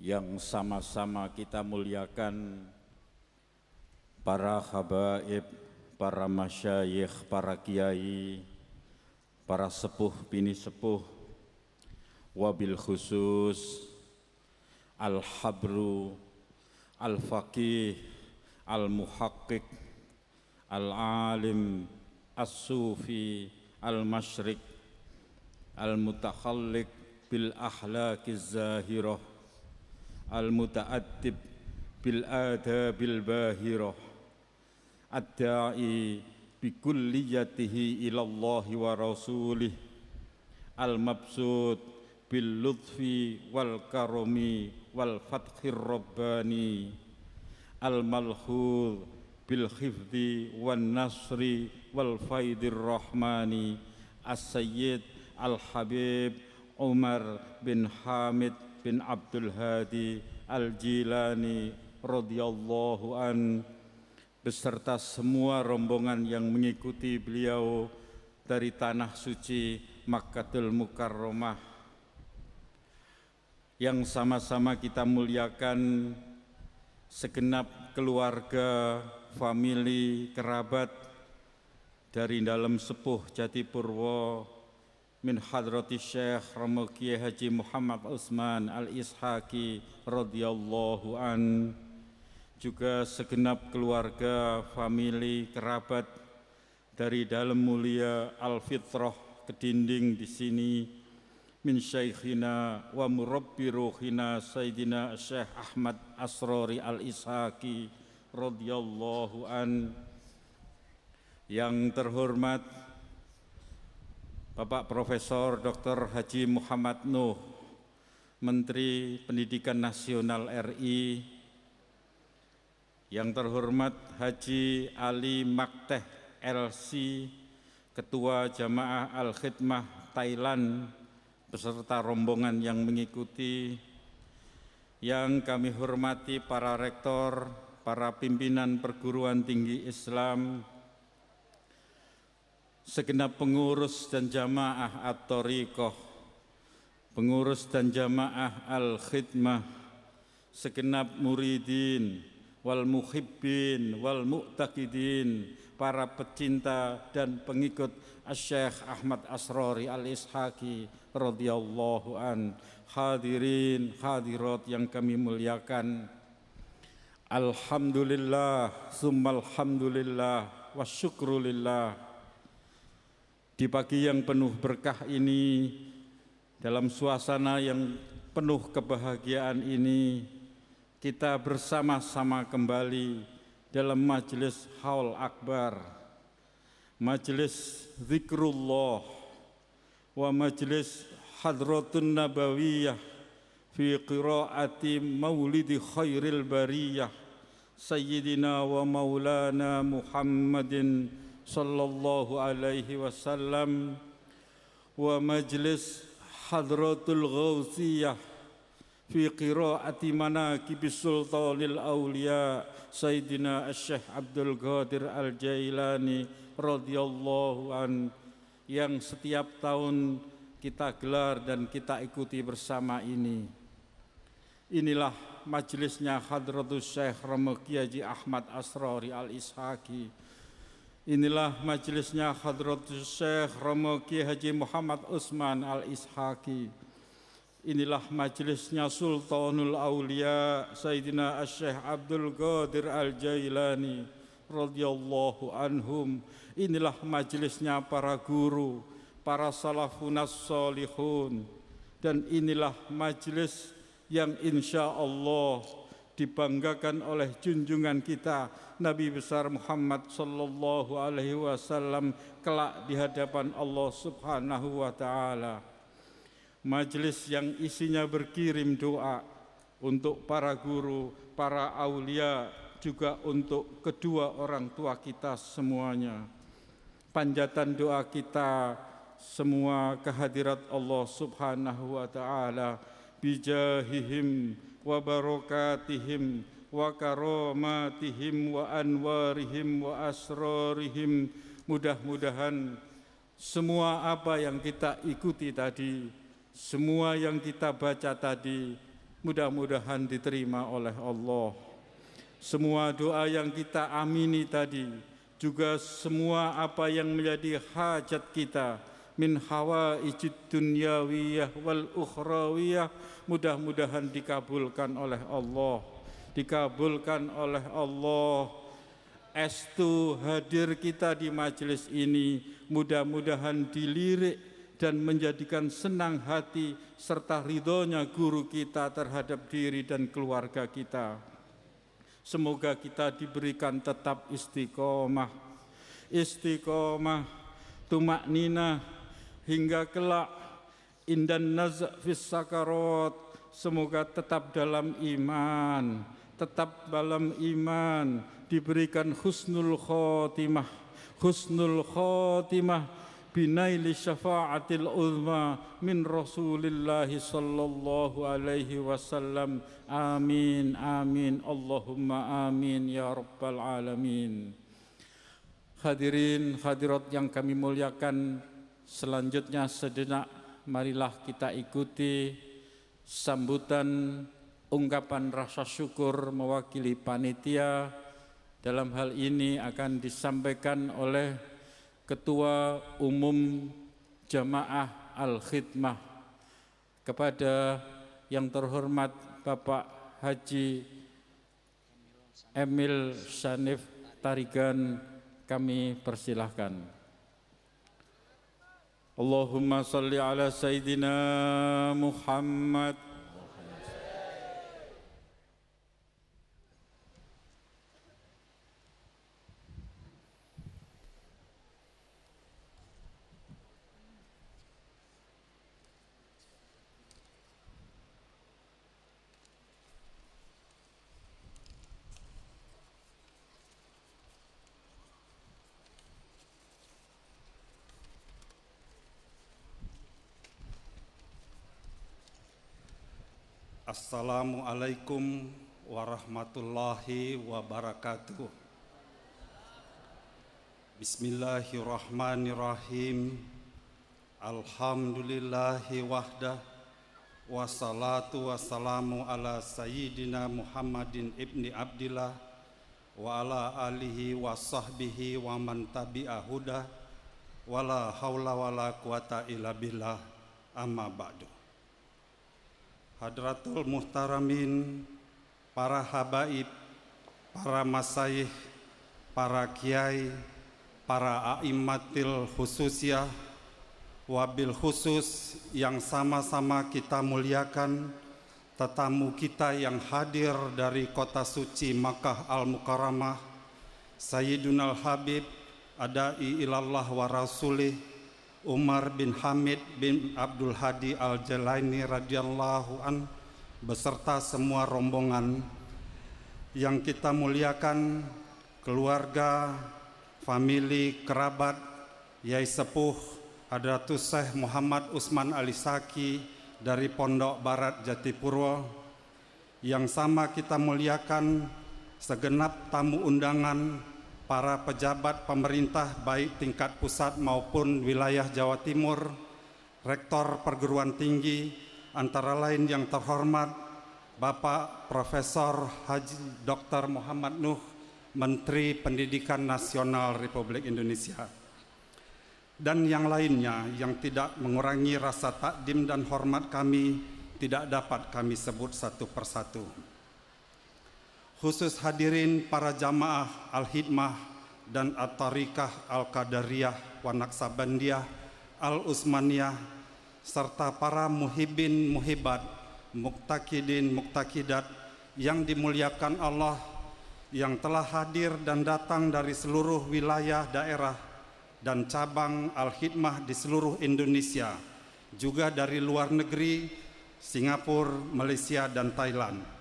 yang sama-sama kita muliakan para habaib, para masyayikh, para kiai, para sepuh bini sepuh, wabil khusus al-habru, al-faqih, al-muhaqqiq, al-alim, as-sufi, al-masyrik, al-mutakhalliq bil ahlakiz zahirah, al-muta'addib bil adabil bahirah, ad-da'i bi kulliyatihi ilallahi wa rasulih, al-mabsut bil lutfi wal karami wal fathir rabbani, al-malhud bil khifdi wan nasri wal faidir rahmani, as-sayyid al-habib Umar bin Hamid bin Abdul Hadi al-Jilani radhiyallahu an, beserta semua rombongan yang mengikuti beliau dari tanah suci Makkatul Mukarramah, yang sama-sama kita muliakan segenap keluarga, famili, kerabat dari dalam sepuh Jatipurwo min hadrati Syekh Romo Kiai Haji Muhammad Utsman Al-Ishaqi radhiyallahu an, juga segenap keluarga, famili, kerabat dari dalam mulia Al-Fitrah Kedinding di sini, min syaikhina wa murabbi ruhina Sayyidina Syekh Ahmad Asrori Al-Ishaqi radhiyallahu an. Yang terhormat Bapak Profesor Dr. Haji Muhammad Nuh, Menteri Pendidikan Nasional RI, yang terhormat Haji Ali Makteh LC, Ketua Jamaah Al-Khidmah Thailand, beserta rombongan yang mengikuti, yang kami hormati para rektor, para pimpinan perguruan tinggi Islam, segenap pengurus dan jamaah at-thariqah, pengurus dan jamaah al-khidmah, segenap muridin wal muhibbin wal mu'taqidin, para pecinta dan pengikut Syekh Ahmad Asrori Al-Ishaqi radhiyallahu an, hadirin hadirat yang kami muliakan. Alhamdulillah summal hamdulillah wa syukrulillah. Di pagi yang penuh berkah ini, dalam suasana yang penuh kebahagiaan ini, kita bersama-sama kembali dalam majelis haul akbar, majelis zikrullah wa majelis hadratun nabawiyah fi qiraati maulidi khairil bariyah sayyidina wa maulana Muhammadin sallallahu alaihi wasallam, wa majelis hadratul ghawsiyah fi qiraati manaqibis sultanil awliya Sayyidina Syekh Abdul Qadir Al-Jailani radhiyallahu an, yang setiap tahun kita gelar dan kita ikuti bersama ini. Inilah majelisnya Hadratus Syekh Romo Kiai Haji Ahmad Asrori Al-Ishaqi. Inilah majelisnya Hadratus Syekh Romo Kiai Haji Muhammad Utsman Al-Ishaqi. Inilah majelisnya Sultanul Aulia Sayyidina Syekh Abdul Qadir Al-Jailani radhiyallahu anhum. Inilah majelisnya para guru, para salafunas solihun, dan inilah majelis yang insya Allah dibanggakan oleh junjungan kita Nabi besar Muhammad sallallahu alaihi wasallam kelak di hadapan Allah Subhanahu wa taala. Majelis yang isinya berkirim doa untuk para guru, para aulia, juga untuk kedua orang tua kita semuanya. Panjatan doa kita semua kehadirat Allah Subhanahu wa taala, bijahihim wa barakatihim wa karamatihim wa anwarihim wa asrarihim. Mudah-mudahan semua apa yang kita ikuti tadi, semua yang kita baca tadi mudah-mudahan diterima oleh Allah. Semua doa yang kita amini tadi, juga semua apa yang menjadi hajat kita, min hawaijid dunyawiyah wal ukhrawiyah, mudah-mudahan dikabulkan oleh Allah. Dikabulkan oleh Allah. Estu hadir kita di majelis ini, mudah-mudahan dilirik dan menjadikan senang hati serta ridhonya guru kita terhadap diri dan keluarga kita. Semoga kita diberikan tetap istiqomah, tumakninah hingga kelak indan naz' fis sakarat. Semoga tetap dalam iman, diberikan husnul khotimah binaili syafa'atil uzma min Rasulillahi sallallahu alaihi wasallam. Amin, amin, Allahumma amin, ya rabbal alamin. Hadirin hadirat yang kami muliakan, selanjutnya sejenak marilah kita ikuti sambutan ungkapan rasa syukur mewakili panitia. Dalam hal ini akan disampaikan oleh Ketua Umum Jamaah Al-Khidmah kepada yang terhormat Bapak Haji Emil Shanif Tarigan, kami persilahkan. Allahumma salli ala Sayyidina Muhammad. Assalamualaikum warahmatullahi wabarakatuh. Bismillahirrahmanirrahim. Alhamdulillahi wahdah, wassalatu wassalamu ala sayyidina Muhammadin ibni Abdillah wa ala alihi wa sahbihi wa man tabi'a huda wala hawla wala quwata illa billah, amma ba'du. Hadratul muhtaramin, para habaib, para masyayikh, para kiai, para a'immatil khususiyah, wabil khusus yang sama-sama kita muliakan, tetamu kita yang hadir dari kota suci Makkah Al-Mukarramah, Sayyidunal Habib, Adai ilallah wa rasulih, Umar bin Hamid bin Abdul Hadi Al-Jalaini radhiyallahu an, beserta semua rombongan yang kita muliakan, keluarga, famili, kerabat, Yai Sepuh Hadratus Syekh Muhammad Usman Alisaki dari Pondok Barat Jatipurwo, yang sama kita muliakan segenap tamu undangan, para pejabat pemerintah baik tingkat pusat maupun wilayah Jawa Timur, rektor perguruan tinggi, antara lain yang terhormat Bapak Profesor Haji Dr. Muhammad Nuh, Menteri Pendidikan Nasional Republik Indonesia, dan yang lainnya yang tidak mengurangi rasa takdim dan hormat kami, tidak dapat kami sebut satu persatu. Khusus hadirin para jamaah Al-Hidmah dan At-Tariqah Al-Qadariyah wa Naqsabandiyah Al-Usmaniyah, serta para muhibbin muhibat, muktakidin muktakidat yang dimuliakan Allah, yang telah hadir dan datang dari seluruh wilayah daerah dan cabang Al-Hidmah di seluruh Indonesia, juga dari luar negeri, Singapura, Malaysia, dan Thailand.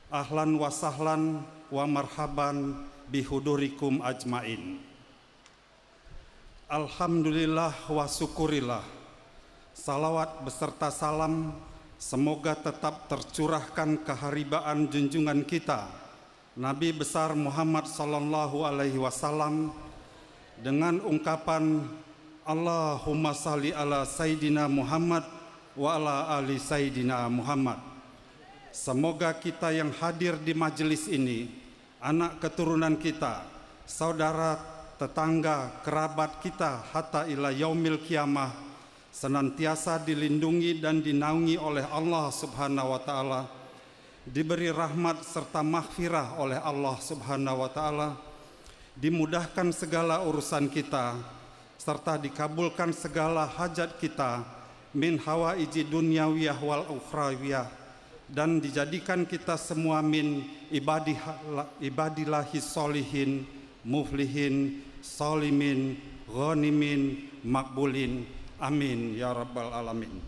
Ahlan wa sahlan wa marhaban bihudurikum ajmain. Alhamdulillah wa syukurillah. Salawat beserta salam semoga tetap tercurahkan keharibaan junjungan kita Nabi besar Muhammad sallallahu alaihi wasallam dengan ungkapan Allahumma salli ala Sayyidina Muhammad wa ala ali Sayyidina Muhammad. Semoga kita yang hadir di majelis ini, anak keturunan kita, saudara, tetangga, kerabat kita, hatta ila yaumil kiamah, senantiasa dilindungi dan dinaungi oleh Allah Subhanahu wa Ta'ala, diberi rahmat serta maghfirah oleh Allah Subhanahu wa Ta'ala, dimudahkan segala urusan kita, serta dikabulkan segala hajat kita min hawaiji dunyawiyah wal ukhrawiyah, dan dijadikan kita semua min ibadillahi solihin, muflihin, solimin, ghanimin, makbulin. Amin ya rabbal alamin.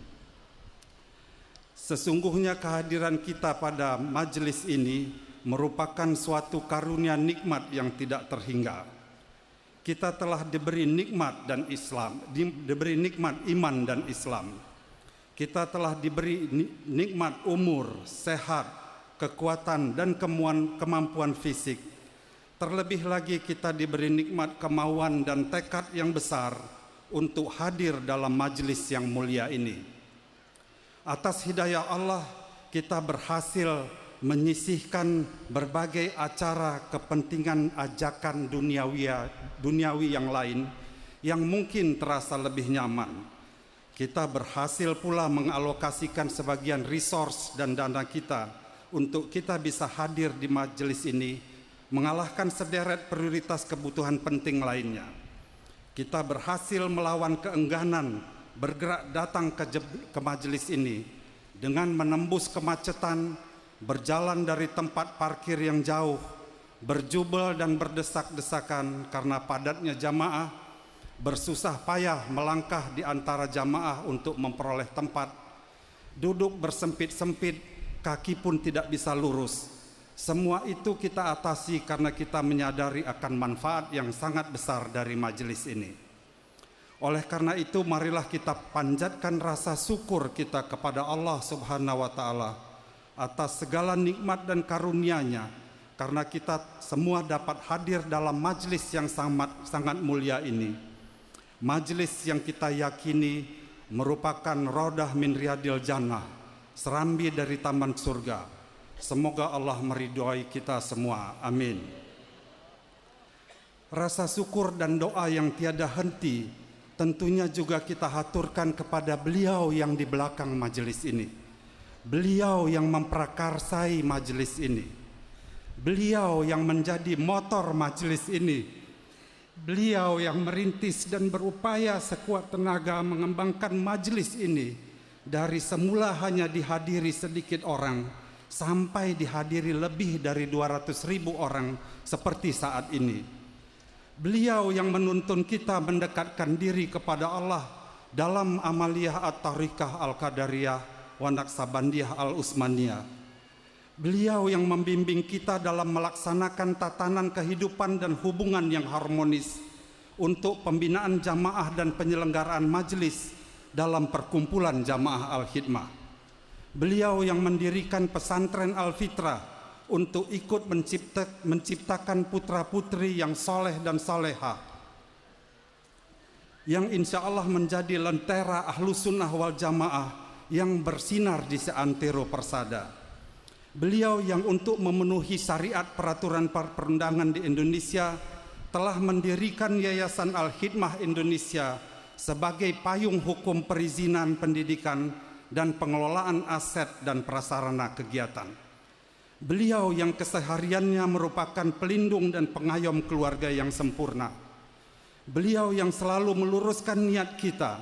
Sesungguhnya kehadiran kita pada majelis ini merupakan suatu karunia nikmat yang tidak terhingga. Kita telah diberi nikmat dan Islam, diberi nikmat iman dan Islam. Kita telah diberi nikmat umur, sehat, kekuatan, dan kemampuan fisik. Terlebih lagi kita diberi nikmat kemauan dan tekad yang besar untuk hadir dalam majelis yang mulia ini. Atas hidayah Allah, kita berhasil menyisihkan berbagai acara kepentingan ajakan duniawi yang lain yang mungkin terasa lebih nyaman. Kita berhasil pula mengalokasikan sebagian resource dan dana kita untuk kita bisa hadir di majelis ini, mengalahkan sederet prioritas kebutuhan penting lainnya. Kita berhasil melawan keengganan bergerak datang ke majelis ini dengan menembus kemacetan, berjalan dari tempat parkir yang jauh, berjubel dan berdesak-desakan karena padatnya jamaah, bersusah payah melangkah di antara jamaah untuk memperoleh tempat, duduk bersempit-sempit, kaki pun tidak bisa lurus. Semua itu kita atasi karena kita menyadari akan manfaat yang sangat besar dari majelis ini. Oleh karena itu, marilah kita panjatkan rasa syukur kita kepada Allah Subhanahu wa Ta'ala atas segala nikmat dan karunia-Nya, karena kita semua dapat hadir dalam majelis yang sangat mulia ini. Majelis yang kita yakini merupakan rodah min riyadil jannah, serambi dari taman surga. Semoga Allah meridhoi kita semua. Amin. Rasa syukur dan doa yang tiada henti tentunya juga kita haturkan kepada beliau yang di belakang majelis ini. Beliau yang memprakarsai majelis ini. Beliau yang menjadi motor majelis ini. Beliau yang merintis dan berupaya sekuat tenaga mengembangkan majelis ini dari semula hanya dihadiri sedikit orang sampai dihadiri lebih dari 200.000 orang seperti saat ini. Beliau yang menuntun kita mendekatkan diri kepada Allah dalam amaliyah at-tariqah al-qadariyah wa naqsabandiyah al-usmaniyah. Beliau yang membimbing kita dalam melaksanakan tatanan kehidupan dan hubungan yang harmonis untuk pembinaan jamaah dan penyelenggaraan majelis dalam perkumpulan jamaah Al-Khidmah. Beliau yang mendirikan pesantren Al-Fitrah untuk ikut menciptakan putra-putri yang soleh dan soleha, yang insya Allah menjadi lentera ahlu sunnah wal jamaah yang bersinar di seantero persada. Beliau yang untuk memenuhi syariat peraturan perundangan di Indonesia telah mendirikan Yayasan Al-Khidmah Indonesia sebagai payung hukum perizinan pendidikan dan pengelolaan aset dan prasarana kegiatan. Beliau yang kesehariannya merupakan pelindung dan pengayom keluarga yang sempurna. Beliau yang selalu meluruskan niat kita.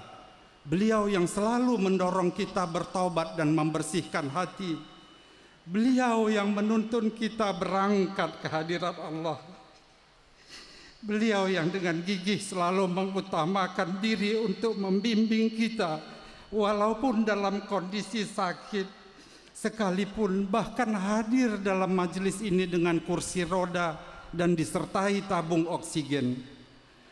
Beliau yang selalu mendorong kita bertaubat dan membersihkan hati. Beliau yang menuntun kita berangkat ke hadirat Allah. Beliau yang dengan gigih selalu mengutamakan diri untuk membimbing kita walaupun dalam kondisi sakit sekalipun, bahkan hadir dalam majelis ini dengan kursi roda dan disertai tabung oksigen.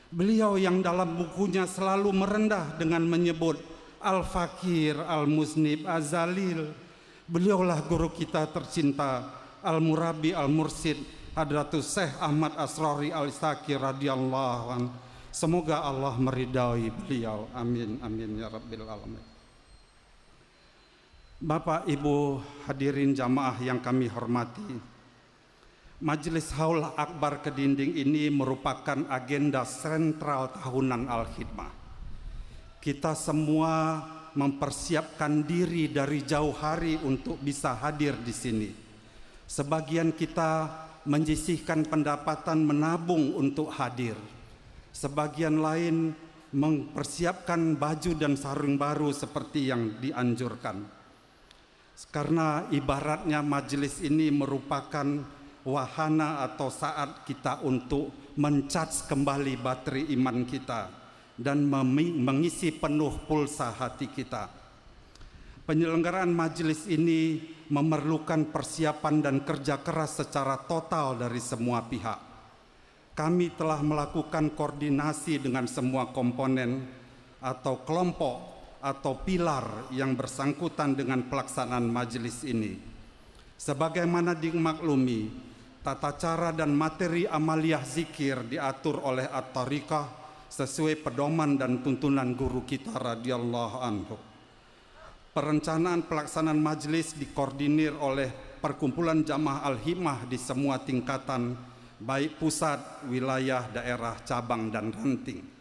Beliau yang dalam bukunya selalu merendah dengan menyebut Al-Fakir, Al-Muznib, Az-Zalil. Beliaulah guru kita tercinta, Al-Murabi, Al-Mursid, Hadratus Syekh Ahmad Asrori Al-Saki radhiyallahu anhu. Semoga Allah meridai beliau. Amin, amin ya rabbil alamin. Bapak, Ibu, hadirin jamaah yang kami hormati, Majelis Haul Akbar Kedinding ini merupakan agenda sentral tahunan Al-Khidmah. Kita semua mempersiapkan diri dari jauh hari untuk bisa hadir di sini. Sebagian kita menyisihkan pendapatan menabung untuk hadir. Sebagian lain mempersiapkan baju dan sarung baru seperti yang dianjurkan. Karena ibaratnya majelis ini merupakan wahana atau saat kita untuk mencas kembali baterai iman kita dan mengisi penuh pulsa hati kita. Penyelenggaraan majelis ini memerlukan persiapan dan kerja keras secara total dari semua pihak. Kami telah melakukan koordinasi dengan semua komponen atau kelompok atau pilar yang bersangkutan dengan pelaksanaan majelis ini. Sebagaimana dimaklumi, tata cara dan materi amaliyah zikir diatur oleh At-Tariqah sesuai pedoman dan tuntunan guru kita radhiyallahu anhu. Perencanaan pelaksanaan majelis dikoordinir oleh Perkumpulan Jamaah Al-Himah di semua tingkatan, baik pusat, wilayah, daerah, cabang, dan ranting.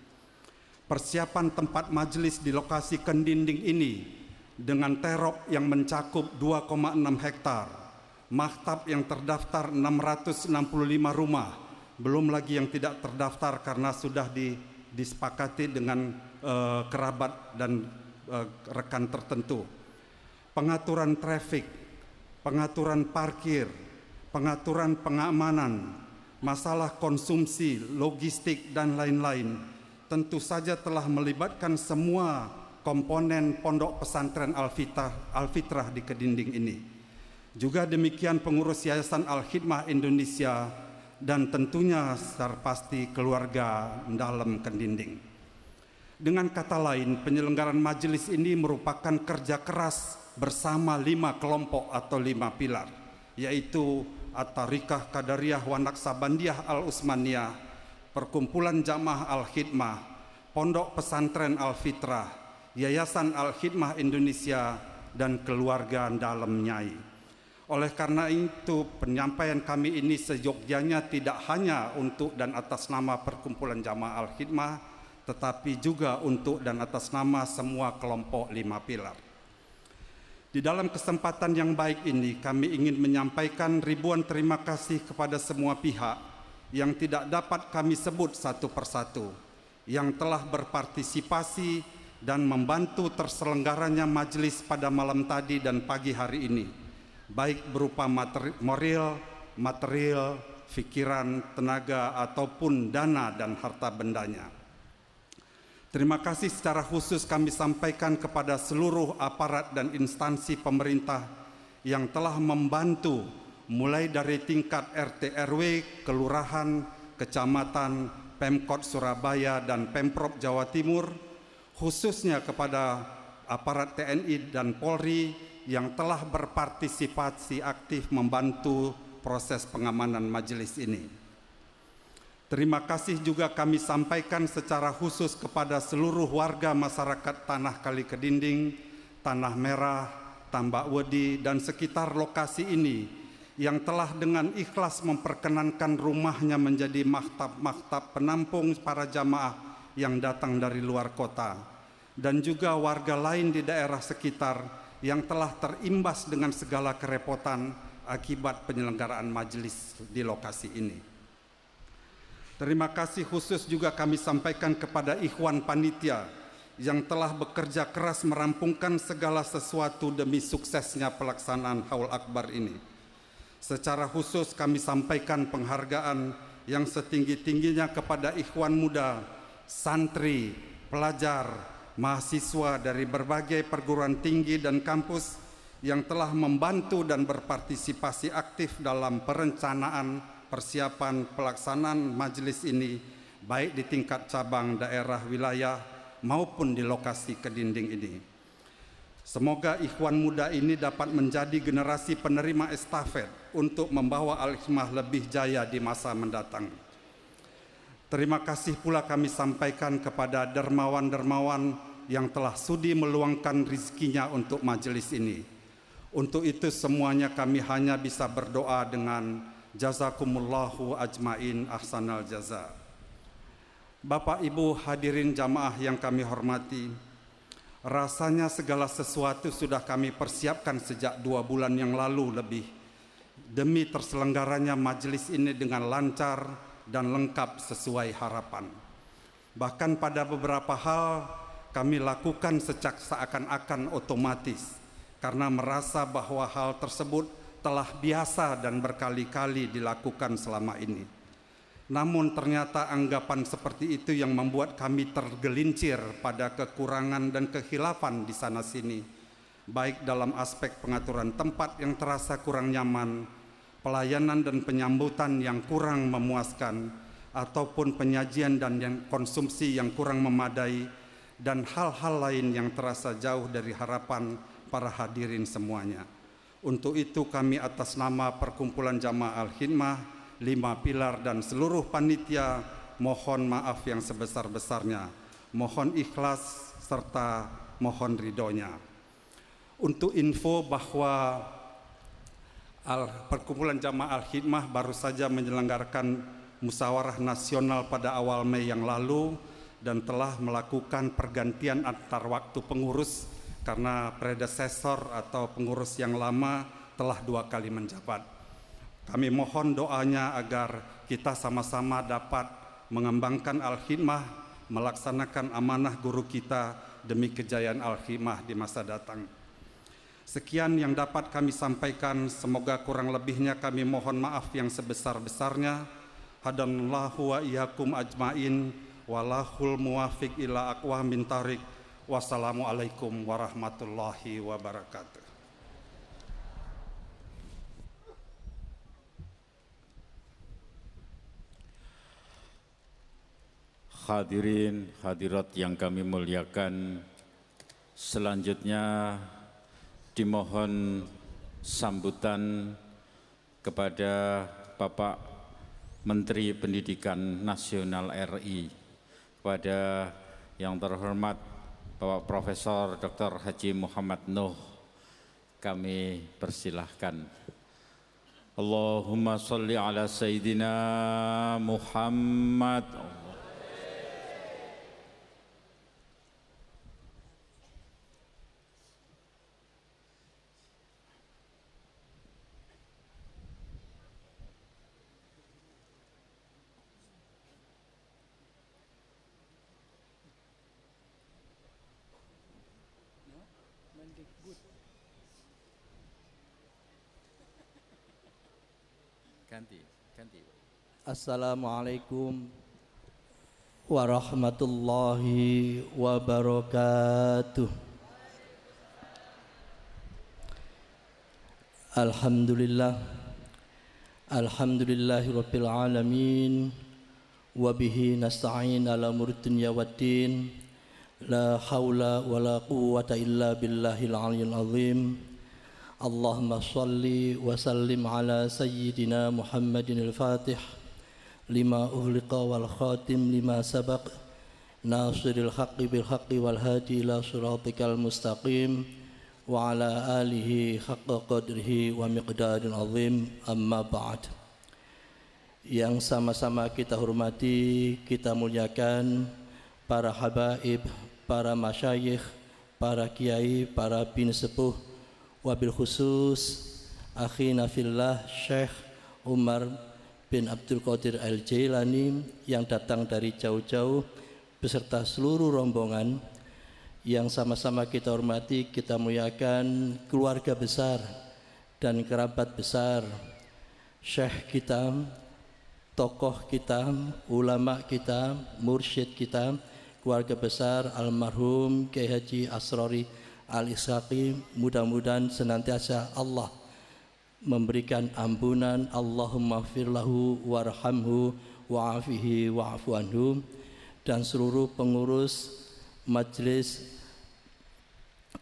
Persiapan tempat majelis di lokasi Kedinding ini dengan terop yang mencakup 2,6 hektar, maktab yang terdaftar 665 rumah, belum lagi yang tidak terdaftar karena sudah disepakati dengan kerabat dan rekan tertentu. Pengaturan trafik, pengaturan parkir, pengaturan pengamanan, masalah konsumsi, logistik, dan lain-lain tentu saja telah melibatkan semua komponen Pondok Pesantren Al-Fitrah di Kedinding ini. Juga demikian pengurus Yayasan Al-Khidmah Indonesia dan tentunya secara pasti keluarga dalam Kedinding. Dengan kata lain, penyelenggaraan majelis ini merupakan kerja keras bersama 5 kelompok atau 5 pilar, yaitu At-Tariqah Qadariyah wa Naqsabandiyah Al-Utsmaniyah, Perkumpulan Jamaah Al-Khidmah, Pondok Pesantren Al-Fitrah, Yayasan Al-Khidmah Indonesia, dan keluarga dalam Nyai. Oleh karena itu, penyampaian kami ini seyogyanya tidak hanya untuk dan atas nama Perkumpulan Jamaah Al-Khidmah, tetapi juga untuk dan atas nama semua kelompok 5 pilar. Di dalam kesempatan yang baik ini, kami ingin menyampaikan ribuan terima kasih kepada semua pihak yang tidak dapat kami sebut satu persatu, yang telah berpartisipasi dan membantu terselenggaranya majelis pada malam tadi dan pagi hari ini, baik berupa material, pikiran, tenaga, ataupun dana dan harta bendanya. Terima kasih secara khusus kami sampaikan kepada seluruh aparat dan instansi pemerintah yang telah membantu mulai dari tingkat RT RW, kelurahan, kecamatan, Pemkot Surabaya, dan Pemprov Jawa Timur, khususnya kepada aparat TNI dan Polri yang telah berpartisipasi aktif membantu proses pengamanan majelis ini. Terima kasih juga kami sampaikan secara khusus kepada seluruh warga masyarakat Tanah Kali Kedinding, Tanah Merah, Tambak Wedi, dan sekitar lokasi ini yang telah dengan ikhlas memperkenankan rumahnya menjadi maktab-maktab penampung para jamaah yang datang dari luar kota, dan juga warga lain di daerah sekitar yang telah terimbas dengan segala kerepotan akibat penyelenggaraan majelis di lokasi ini. Terima kasih khusus juga kami sampaikan kepada ikhwan panitia yang telah bekerja keras merampungkan segala sesuatu demi suksesnya pelaksanaan Haul Akbar ini. Secara khusus kami sampaikan penghargaan yang setinggi-tingginya kepada ikhwan muda, santri, pelajar, mahasiswa dari berbagai perguruan tinggi dan kampus yang telah membantu dan berpartisipasi aktif dalam perencanaan, persiapan, pelaksanaan majelis ini, baik di tingkat cabang, daerah, wilayah, maupun di lokasi Kedinding ini. Semoga ikhwan muda ini dapat menjadi generasi penerima estafet untuk membawa Al-Hikmah lebih jaya di masa mendatang. Terima kasih pula kami sampaikan kepada dermawan-dermawan yang telah sudi meluangkan rezekinya untuk majelis ini. Untuk itu semuanya kami hanya bisa berdoa dengan jazakumullahu ajmain ahsanal jaza. Bapak Ibu hadirin jamaah yang kami hormati, rasanya segala sesuatu sudah kami persiapkan sejak 2 bulan yang lalu lebih, demi terselenggaranya majelis ini dengan lancar dan lengkap sesuai harapan. Bahkan pada beberapa hal kami lakukan seakan-akan otomatis, karena merasa bahwa hal tersebut telah biasa dan berkali-kali dilakukan selama ini. Namun ternyata anggapan seperti itu yang membuat kami tergelincir pada kekurangan dan kekhilafan di sana-sini, baik dalam aspek pengaturan tempat yang terasa kurang nyaman, pelayanan dan penyambutan yang kurang memuaskan, ataupun penyajian dan konsumsi yang kurang memadai, dan hal-hal lain yang terasa jauh dari harapan para hadirin semuanya. Untuk itu kami atas nama Perkumpulan Jamaah Al-Khidmah, 5 Pilar dan seluruh panitia mohon maaf yang sebesar-besarnya, mohon ikhlas serta mohon ridhonya. Untuk info bahwa Perkumpulan Jamaah Al-Khidmah baru saja menyelenggarakan musyawarah nasional pada awal Mei yang lalu dan telah melakukan pergantian antar waktu pengurus karena predesesor atau pengurus yang lama telah 2 kali menjabat. Kami mohon doanya agar kita sama-sama dapat mengembangkan Al-Khidmah, melaksanakan amanah guru kita demi kejayaan Al-Khidmah di masa datang. Sekian yang dapat kami sampaikan, semoga kurang lebihnya kami mohon maaf yang sebesar-besarnya. Hadanallahu wa iyyakum ajmain, walahul muwafiq ila aqwamit thariq. Wassalamualaikum warahmatullahi wabarakatuh. Hadirin hadirat yang kami muliakan, selanjutnya dimohon sambutan kepada Bapak Menteri Pendidikan Nasional RI, kepada yang terhormat Bapak Profesor Dr. Haji Muhammad Nuh, kami persilahkan. Allahumma sholli ala Sayyidina Muhammad. Ganti. Assalamualaikum warahmatullahi wabarakatuh. Alhamdulillahi rabbil alamin, wa bihi nasta'in ala umuri dunya waddin, la haula wa la quwwata illa billahil aliyyil azim. Allahumma salli wa sallim ala sayyidina Muhammadin al-Fatih lima ughliqa wal khatim lima sabaq, nasiril haqqi bil haqqi wal hadi ila siratikal mustaqim, wa ala alihi haqqa qadrihi wa miqdaril azim. Amma ba'd. Yang sama-sama kita hormati, kita muliakan para habaib, para masyayikh, para kiai, para bin sepuh, wabil khusus akhina fillah Syekh Umar bin Abdul Qadir Al-Jailani yang datang dari jauh-jauh beserta seluruh rombongan. Yang sama-sama kita hormati, kita muliakan keluarga besar dan kerabat besar Syekh kita, tokoh kita, ulama kita, mursyid kita, keluarga besar almarhum Kiai Haji Asrori Al-Ishaqi. Mudah-mudahan senantiasa Allah memberikan ampunan. Allahumma firlahu warhamhu wa'afihi wa'afu anhu. Dan seluruh pengurus Majelis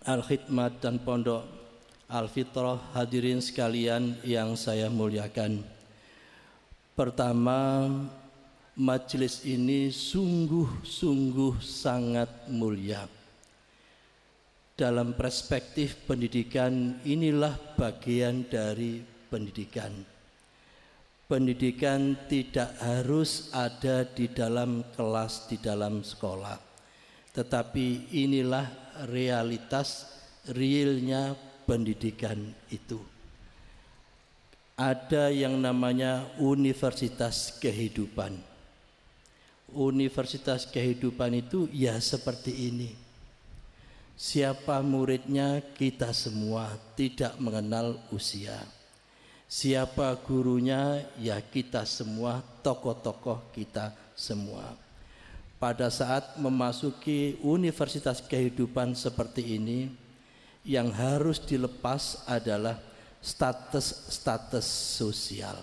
Al-Khidmat dan Pondok Al-Fitrah, hadirin sekalian yang saya muliakan. Pertama, majelis ini sungguh-sungguh sangat mulia. dalam perspektif pendidikan, inilah bagian dari pendidikan. Pendidikan tidak harus ada di dalam kelas, di dalam sekolah, tetapi inilah realitas realnya pendidikan itu. Ada yang namanya universitas kehidupan. Universitas kehidupan itu ya seperti ini. Siapa muridnya? Kita semua, tidak mengenal usia. Siapa gurunya? Ya kita semua, tokoh-tokoh kita semua. Pada saat memasuki universitas kehidupan seperti ini, yang harus dilepas adalah status-status sosial.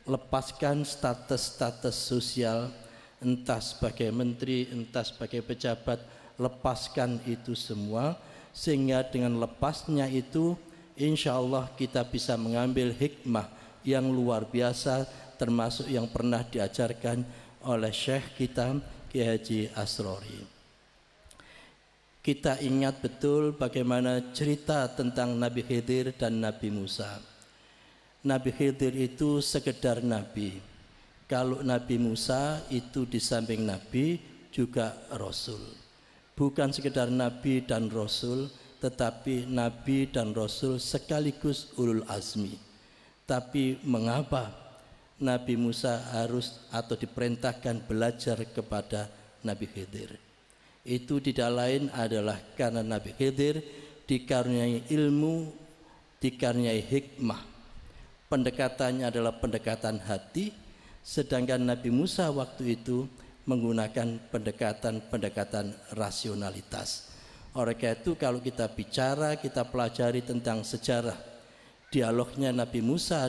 Lepaskan status-status sosial, entah sebagai menteri, entah sebagai pejabat, lepaskan itu semua, sehingga dengan lepasnya itu insya Allah kita bisa mengambil hikmah yang luar biasa, termasuk yang pernah diajarkan oleh Syekh kita Kiai Haji Asrori. Kita ingat betul bagaimana cerita tentang Nabi Khidir dan Nabi Musa. Nabi Khidir itu sekedar nabi. Kalau Nabi Musa itu di samping nabi juga rasul. Bukan sekedar nabi dan rasul, tetapi nabi dan rasul sekaligus ulul azmi. Tapi mengapa Nabi Musa harus atau diperintahkan belajar kepada Nabi Khidir? Itu tidak lain adalah karena Nabi Khidir dikaruniai ilmu, dikaruniai hikmah. Pendekatannya adalah pendekatan hati, sedangkan Nabi Musa waktu itu menggunakan pendekatan rasionalitas. Oleh karena itu kalau kita bicara, kita pelajari tentang sejarah dialognya Nabi Musa